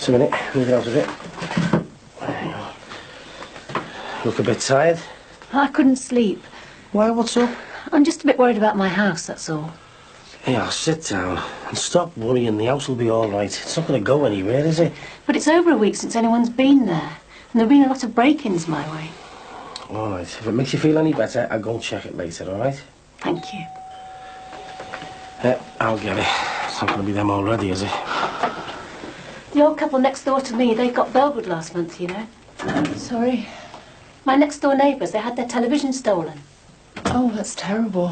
Just a minute, move it out of it. Look a bit tired. I couldn't sleep. Why, what's up? I'm just a bit worried about my house, that's all. Yeah, sit down and stop worrying. The house will be all right. It's not going to go anywhere, is it? But it's over a week since anyone's been there. And there have been a lot of break-ins my way. All right. If it makes you feel any better, I'll go and check it later, all right? Thank you. I'll get it. It's not going to be them already, is it? The old couple next door to me, they got burgled last month, you know. Sorry? My next-door neighbours, they had their television stolen. Oh, that's terrible.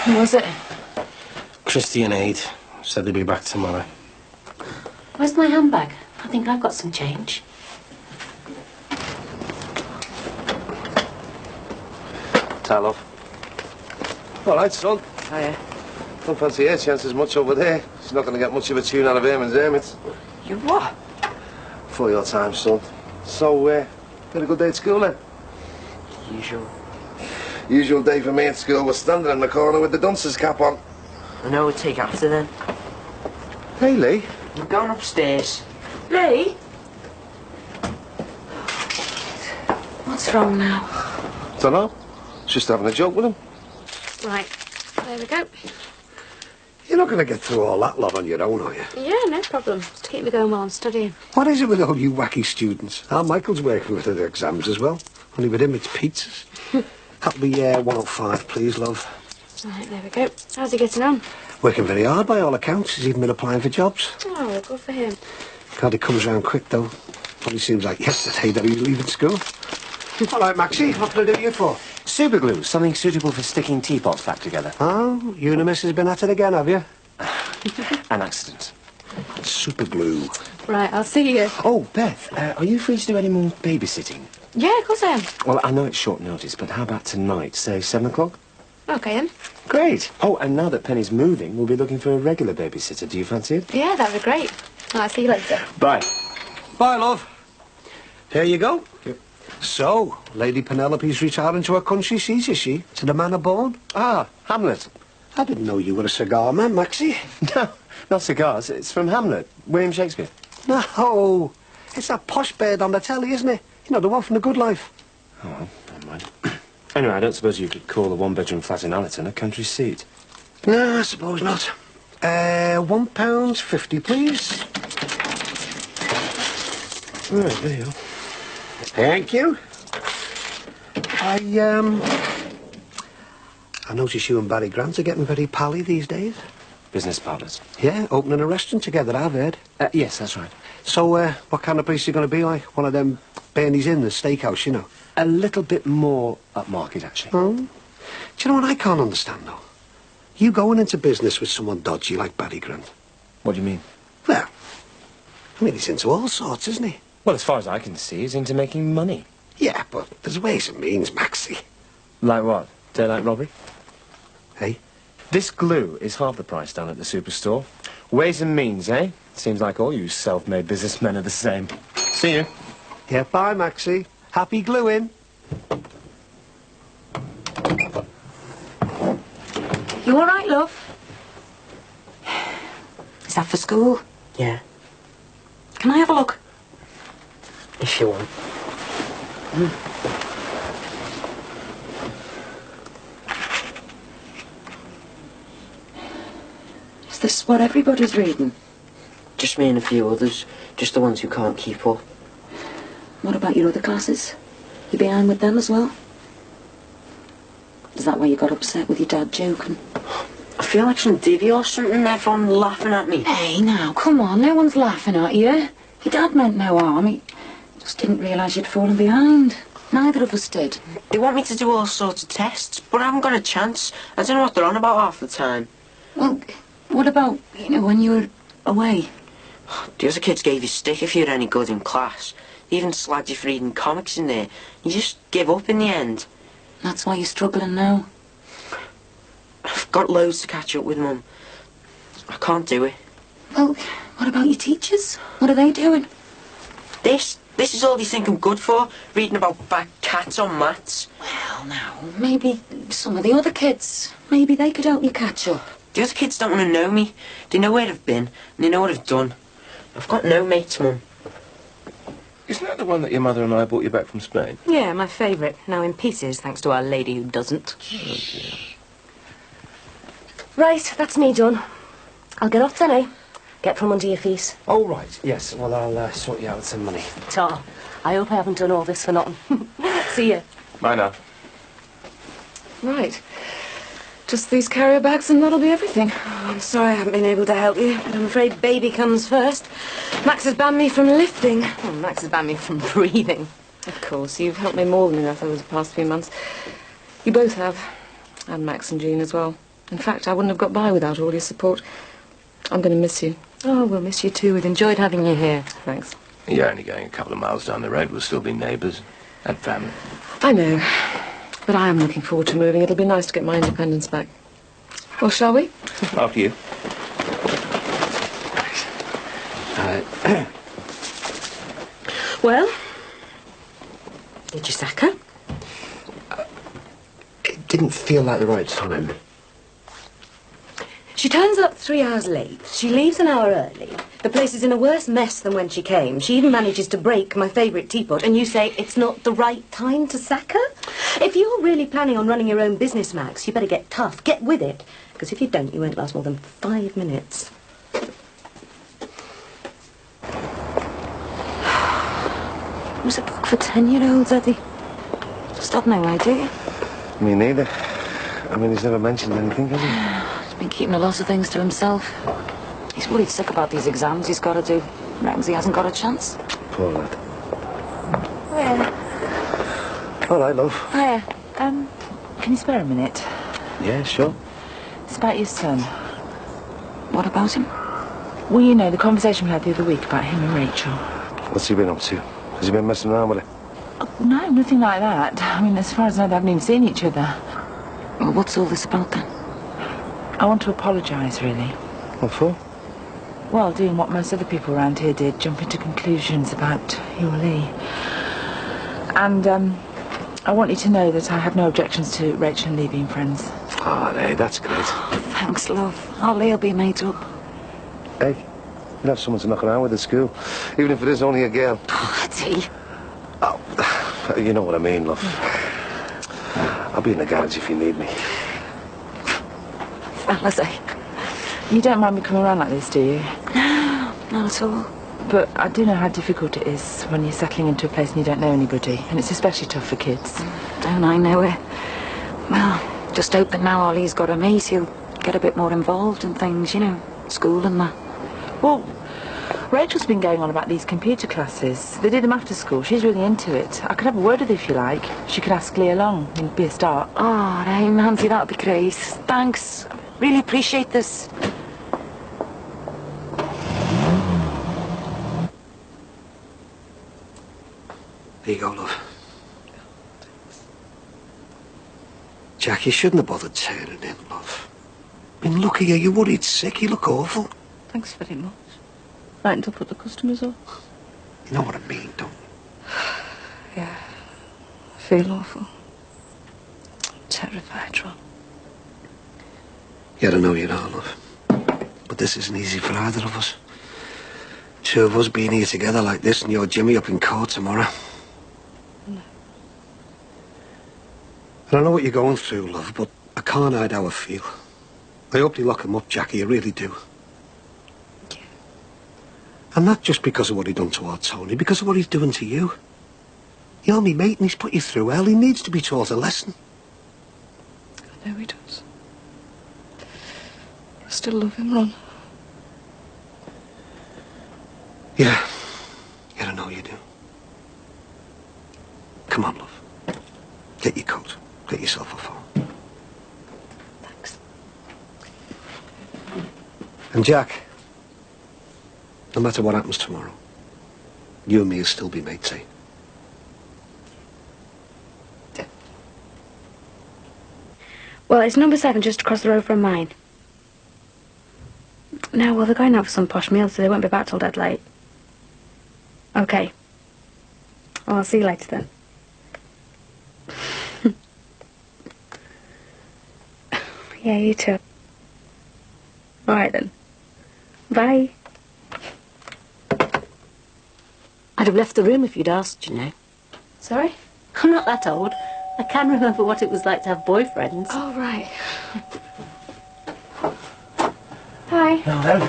Who was it? Christy and Aid said they'd be back tomorrow. Where's my handbag? I think I've got some change. Ta, love. All right, son. Hiya. Don't fancy her chances much over there. She's not going to get much of a tune out of Eamon's Hermits. You what? For your time, son. So, had a good day at school, then? Usual. Usual day for me at school was standing in the corner with the dunce's cap on. I know we'll take after then. Hey, Lee. I'm going upstairs. Lee? What's wrong now? Dunno. Just having a joke with him. Right, there we go. You're not going to get through all that, love, on your own, are you? Yeah, no problem. Just keep me going while I'm studying. What is it with all you wacky students? Our Michael's working with the exams as well. Only with him, it's pizzas. That'll be 105, please, love. Right, there we go. How's he getting on? Working very hard by all accounts. He's even been applying for jobs. Oh, good for him. God, he comes round quick, though. Only seems like yesterday that he was leaving school. All right, Maxie, what can I do you for? Super glue, something suitable for sticking teapots back together. Oh, you and the missus been at it again, have you? An accident. Super glue. Right, I'll see you. Oh, Beth, are you free to do any more babysitting? Yeah, of course I am. Well, I know it's short notice, but how about tonight, say 7 o'clock? Okay, then. Great. Oh, and now that Penny's moving, we'll be looking for a regular babysitter. Do you fancy it? Yeah, that'd be great. I'll see you later. Bye. Bye, love. Here you go. Yep. So, Lady Penelope's retiring to her country seat, is she? To the manor born? Ah, Hamlet. I didn't know you were a cigar man, Maxie. No, not cigars. It's from Hamlet. William Shakespeare. No, it's that posh bird on the telly, isn't it? You know, the one from The Good Life. Oh, well, never mind. Anyway, I don't suppose you could call a one-bedroom flat in Allerton a country seat. No, I suppose not. £1.50, please. Right, there you are. Thank you. I notice you and Barry Grant are getting very pally these days. Business partners. Yeah, opening a restaurant together, I've heard. Yes, that's right. So, what kind of place are you going to be like? One of them Bernie's Inn, the steakhouse, you know? A little bit more upmarket, actually. Oh? Do you know what I can't understand, though? You going into business with someone dodgy like Barry Grant. What do you mean? Well, I mean, he's into all sorts, isn't he? Well, as far as I can see, he's into making money. Yeah, but there's ways and means, Maxie. Like what? Daylight robbery? Hey? This glue is half the price down at the superstore. Ways and means, eh? Seems like all you self-made businessmen are the same. See you. Yeah, bye, Maxie. Happy gluing. You all right, love? Is that for school? Yeah. Can I have a look? If you want. Is this what everybody's reading? Just me and a few others. Just the ones who can't keep up. What about your other classes? You behind with them as well? Is that why you got upset with your dad joking? I feel like some divvy or something. Everyone laughing at me. Hey, now, come on. No one's laughing at you. Your dad meant no harm. He just didn't realise you'd fallen behind. Neither of us did. They want me to do all sorts of tests, but I haven't got a chance. I don't know what they're on about half the time. Well, what about, when you were away? The other kids gave you stick if you were any good in class. They even slagged you for reading comics in there. You just give up in the end. That's why you're struggling now. I've got loads to catch up with, Mum. I can't do it. Well, what about your teachers? What are they doing? This is all they think I'm good for, reading about fat cats on mats. Well, now, maybe some of the other kids, maybe they could help you catch up. The other kids don't want to know me. They know where I've been, and they know what I've done. I've got no mates, Mum. Isn't that the one that your mother and I brought you back from Spain? Yeah, my favourite. Now in pieces, thanks to our lady who doesn't. Right, that's me done. I'll get off then, eh? Get from under your feet. Oh, right. Yes. Well, I'll sort you out with some money. Ta. I hope I haven't done all this for nothing. See ya. Bye now. Right. Just these carrier bags and that'll be everything. Oh, I'm sorry I haven't been able to help you, but I'm afraid baby comes first. Max has banned me from lifting. Oh, Max has banned me from breathing. Of course, you've helped me more than enough over the past few months. You both have. And Max and Jean as well. In fact, I wouldn't have got by without all your support. I'm going to miss you. Oh, we'll miss you too. We've enjoyed having you here. Thanks. You're only going a couple of miles down the road. We'll still be neighbours and family. I know. But I am looking forward to moving. It'll be nice to get my independence back. Well, shall we? After you. Well, did you sack her? It didn't feel like the right time. She turns up 3 hours late. She leaves an hour early. The place is in a worse mess than when she came. She even manages to break my favourite teapot, and you say it's not the right time to sack her? If you're really planning on running your own business, Max, you better get tough. Get with it. Because if you don't, you won't last more than 5 minutes. Who's a book for 10-year-olds, Eddie? Stop no way, do you? Me neither. I mean, he's never mentioned anything, has he? He's been keeping a lot of things to himself. He's worried sick about these exams he's got to do. Reckons he hasn't got a chance. Poor lad. Yeah. All right, love. Hiya. Can you spare a minute? Yeah, sure. It's about your son. What about him? Well, you know, the conversation we had the other week about him and Rachel. What's he been up to? Has he been messing around with her? Oh, no, nothing like that. I mean, as far as I know, they haven't even seen each other. Well, what's all this about, then? I want to apologise, really. What for? Well, doing what most other people around here did, jumping to conclusions about you or Lee. And, I want you to know that I have no objections to Rachel and Lee being friends. Oh, hey, that's great. Thanks, love. Oh, Lee'll be made up. Hey, you'll have someone to knock around with at school, even if it is only a girl. Oh, Eddie. Oh, you know what I mean, love. I'll be in the garage if you need me. Fellas, eh? You don't mind me coming around like this, do you? No, not at all. But I do know how difficult it is when you're settling into a place and you don't know anybody. And it's especially tough for kids. Don't I know it? Well, just hope that now Ollie's got a mate, he'll get a bit more involved in things, you know, school and that. Well, Rachel's been going on about these computer classes. They do them after school. She's really into it. I could have a word with her if you like. She could ask Lee along. It'd be a start. Oh, hey, Nancy, that'd be great. Thanks. Really appreciate this. There you go, love. Jack, you shouldn't have bothered turning in, love. I mean, look at you. You're worried sick. You look awful. Thanks very much. Lightened up what the customers are. You know what I mean, don't you? Yeah. I feel awful. I'm terrified, Ron. Yeah, I know you are, love. But this isn't easy for either of us. Two of us being here together like this and your Jimmy up in court tomorrow. No. And I know what you're going through, love, but I can't hide how I feel. I hope you lock him up, Jackie, I really do. Yeah. And not just because of what he done to our Tony, because of what he's doing to you. You're me mate and he's put you through hell. He needs to be taught a lesson. I know he does. I still love him, Ron. Yeah. Yeah, I know you do. Come on, love. Get your coat. Get yourself a phone. Thanks. And Jack, no matter what happens tomorrow, you and me will still be mates, eh? Well, it's number 7 just across the road from mine. No, well, they're going out for some posh meal, so they won't be back till dead late. Okay. Well, I'll see you later then. Yeah, you too. All right then. Bye. I'd have left the room if you'd asked, you know. Sorry? I'm not that old. I can remember what it was like to have boyfriends. Oh, right. Hi. Hello.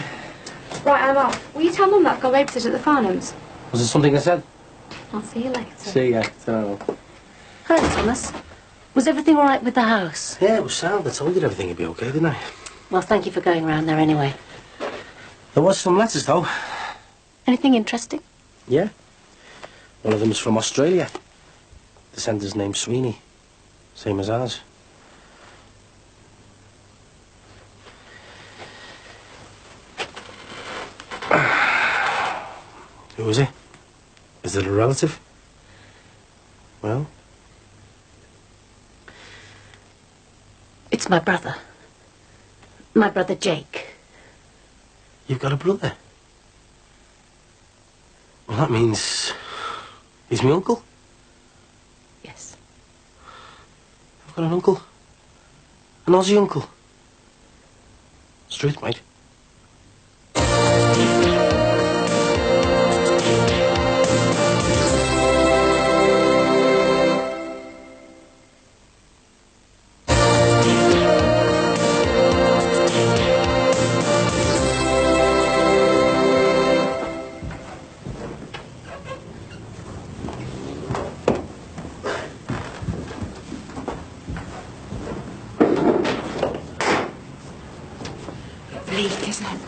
Right, I'm off. Will you tell Mum that I've got babysitter at the Farnhams? Was there something I said? I'll see you later. See ya. So. Hello, Thomas. Was everything all right with the house? Yeah, it was sound. I told you everything would be okay, didn't I? Well, thank you for going round there anyway. There was some letters, though. Anything interesting? Yeah. One of them's from Australia. The sender's name's Sweeney. Same as ours. Who is it? Is it a relative? Well? It's my brother. My brother Jake. You've got a brother? Well, that means... he's my uncle? Yes. I've got an uncle. An Aussie uncle. Straight, mate. Bleak, isn't it?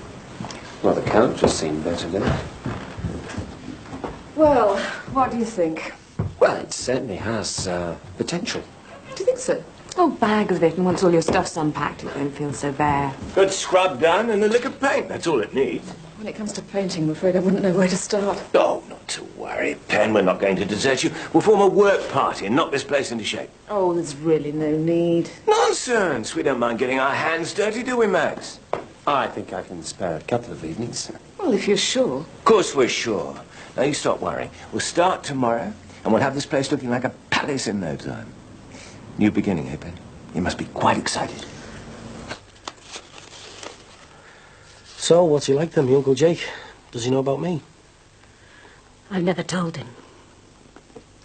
Well, the couch has seen better days. Well, what do you think? Well, it certainly has potential. Do you think so? Oh, bag of it, and once all your stuff's unpacked, it won't feel so bare. Good scrub done and a lick of paint. That's all it needs. When it comes to painting, I'm afraid I wouldn't know where to start. Oh, not to worry, Pen. We're not going to desert you. We'll form a work party and knock this place into shape. Oh, there's really no need. Nonsense. We don't mind getting our hands dirty, do we, Max? I think I can spare a couple of evenings. Well, if you're sure. Of course we're sure. Now, you stop worrying. We'll start tomorrow, and we'll have this place looking like a palace in no time. New beginning, eh, Pen? You must be quite excited. So, what's he like then, my Uncle Jake? Does he know about me? I've never told him.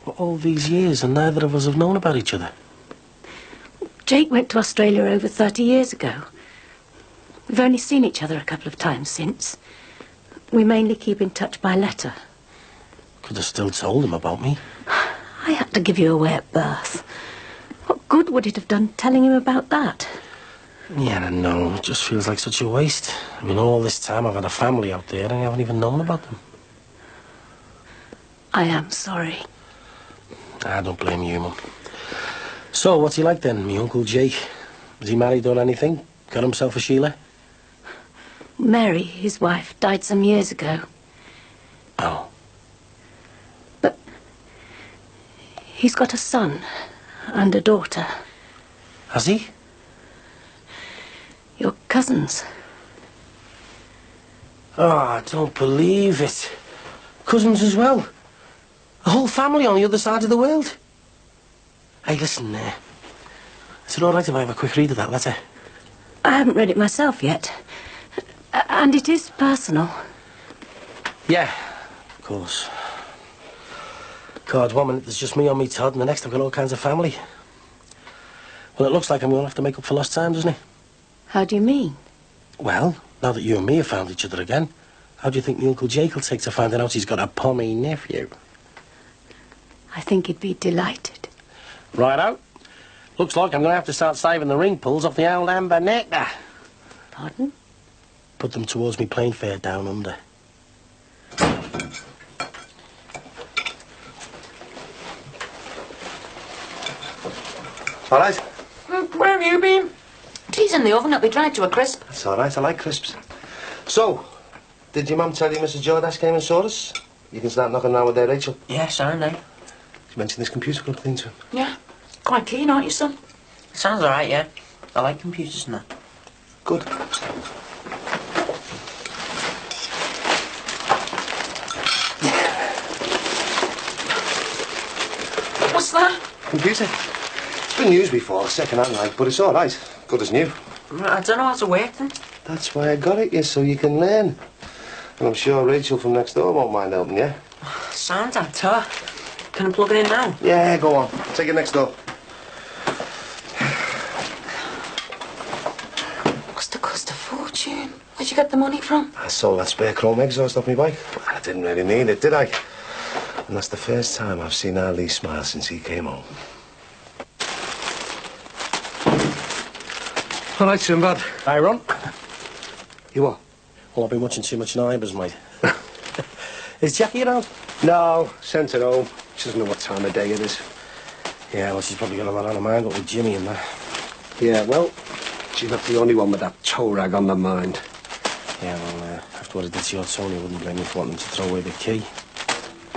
For all these years, and neither of us have known about each other. Jake went to Australia over 30 years ago. We've only seen each other a couple of times since. We mainly keep in touch by letter. Could have still told him about me. I had to give you away at birth. What good would it have done telling him about that? Yeah, I know. It just feels like such a waste. I mean, all this time I've had a family out there and I haven't even known about them. I am sorry. I don't blame you, Mum. So, what's he like then, me Uncle Jake? Is he married or anything? Got himself a Sheila? Mary, his wife, died some years ago. Oh. But he's got a son and a daughter. Has he? Your cousins. Oh, I don't believe it. Cousins as well. A whole family on the other side of the world. Hey, listen, is it all right if I have a quick read of that letter? I haven't read it myself yet. And it is personal. Yeah, of course. God, 1 minute there's just me on me Todd, and the next I've got all kinds of family. Well, it looks like I'm going to have to make up for lost time, doesn't it? How do you mean? Well, now that you and me have found each other again, how do you think my Uncle Jake will take to finding out he's got a pommy nephew? I think he'd be delighted. Righto. Looks like I'm going to have to start saving the ring pulls off the old amber nectar. Pardon? Put them towards me plane fare down under. All right? Where have you been? Tea's in the oven. It'll be dried to a crisp. That's all right. I like crisps. So, did your mum tell you Mrs. Jordache came and saw us? You can start knocking around with there, Rachel. Yes, I know. You mentioned this computer club thing to him. Yeah. Quite keen, aren't you, son? Sounds all right, yeah. I like computers and that. Good. What's that? Computer. It's been used before, second-hand like, but it's all right. Good as new. I don't know how to work them. That's why I got it, you, so you can learn. And I'm sure Rachel from next door won't mind helping you. Sound, Dad. Can I plug it in now? Yeah, go on. Take it next door. Must have cost a fortune. Where'd you get the money from? I sold that spare chrome exhaust off my bike. I didn't really need it, did I? And that's the first time I've seen Ali smile since he came home. All right, Sinbad. Hi, Ron. You what? Well, I've been watching too much Neighbours, mate. Is Jackie around? No, sent her home. She doesn't know what time of day it is. Yeah, well, she's probably got a lot on her mind, what with Jimmy and that. Yeah, well, she's not the only one with that toe rag on her mind. Yeah, well, after what I did to your Tony, I wouldn't blame you for wanting to throw away the key.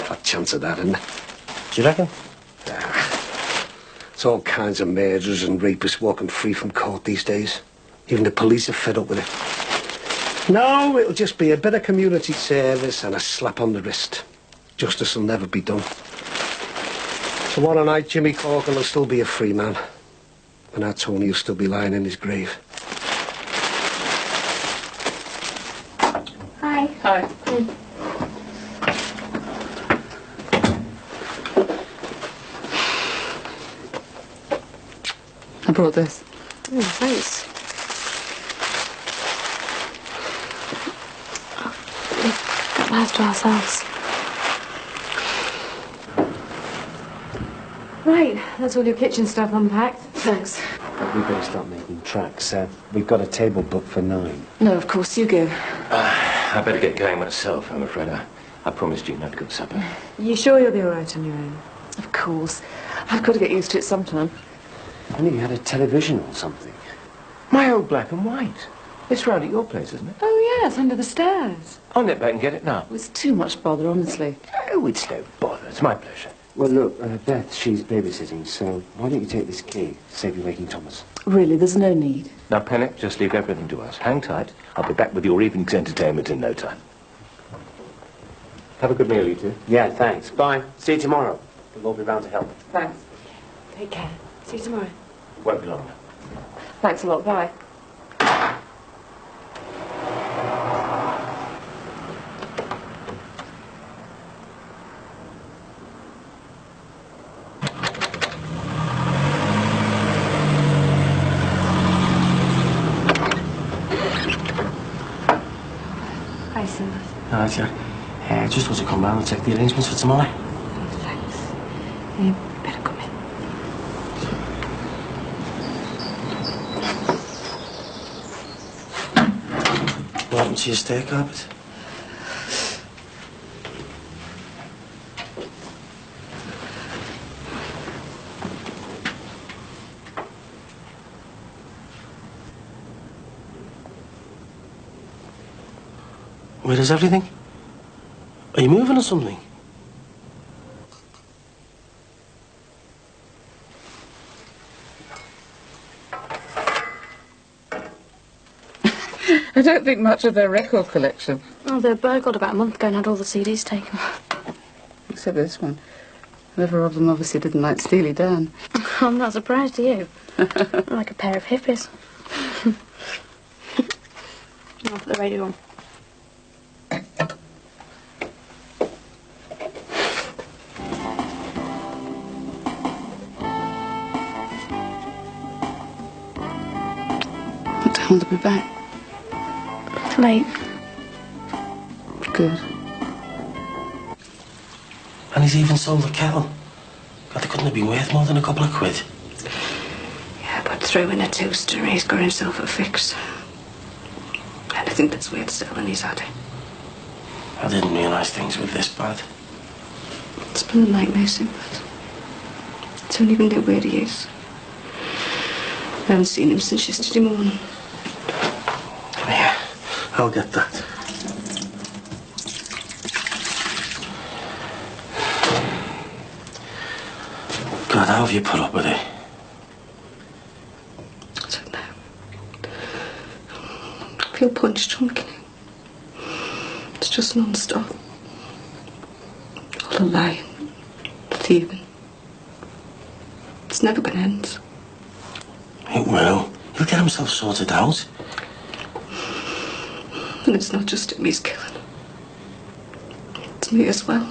A chance of that, isn't there? Do you reckon? It's all kinds of murderers and rapists walking free from court these days. Even the police are fed up with it. No, it'll just be a bit of community service and a slap on the wrist. Justice will never be done. Tomorrow night, Jimmy Corkin will still be a free man. And our Tony will still be lying in his grave. Hi. Hi. I brought this. Oh, thanks. We've got the house to ourselves. Right, that's all your kitchen stuff unpacked. Thanks. We better start making tracks. We've got a table booked for 9. No, of course, you go. I better get going myself, I'm afraid. I promised you not to cook supper. You sure you'll be all right on your own? Of course. I've got to get used to it sometime. I knew you had a television or something. My old black and white. It's round at your place, isn't it? Oh, yes, under the stairs. I'll nip back and get it now. It was too much bother, honestly. Oh, it's no bother. It's my pleasure. Well, look, Beth, she's babysitting, so why don't you take this key? Save you waking Thomas. Really, there's no need. Now, Pennick, just leave everything to us. Hang tight. I'll be back with your evening's entertainment in no time. Have a good meal, you two. Yeah, thanks. Bye. See you tomorrow. We'll all be round to help. Thanks. Take care. See you tomorrow. Won't be long now. Thanks a lot. Bye. Hi, Simba. All right, Jack. Just want to come round and check the arrangements for tomorrow. Thanks. You better come in. What happened to your stair carpet? Where is everything? Are you moving or something? I don't think much of their record collection. Oh, they burgled about a month ago and had all the CDs taken. Except this one. Whoever of them obviously didn't like Steely Dan. I'm not surprised, are you? Like a pair of hippies. I'll put the radio on. What time will they be back? Late. Good. And he's even sold the kettle. God, they couldn't have been worth more than a couple of quid. Yeah, but throw in a toaster and he's got himself a fix. Anything that's worth selling, he's had it. I didn't realise things were this bad. It's been a nightmare, but I don't even know where he is. I haven't seen him since yesterday morning. Come here. I'll get that. God, how have you put up with it? I don't know. I feel punched, drunk. It's just non-stop. All the lying, the thieving. It's never going to end. It will. He'll get himself sorted out. And it's not just him he's killing. It's me as well.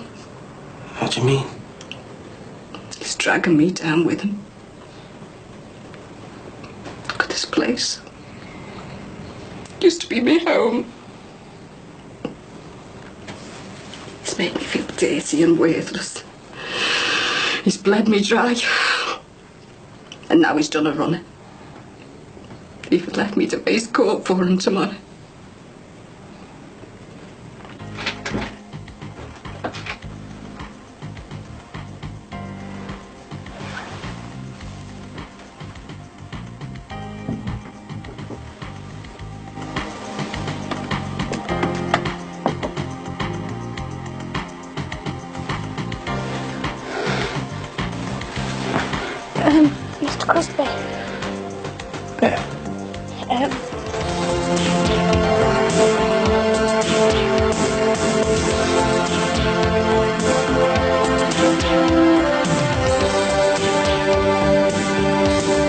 What do you mean? He's dragging me down with him. Look at this place. Used to be my home. He's made me feel dirty and worthless. He's bled me dry. And now he's done a running. Even left me to face court for him tomorrow. Mr. Crosby.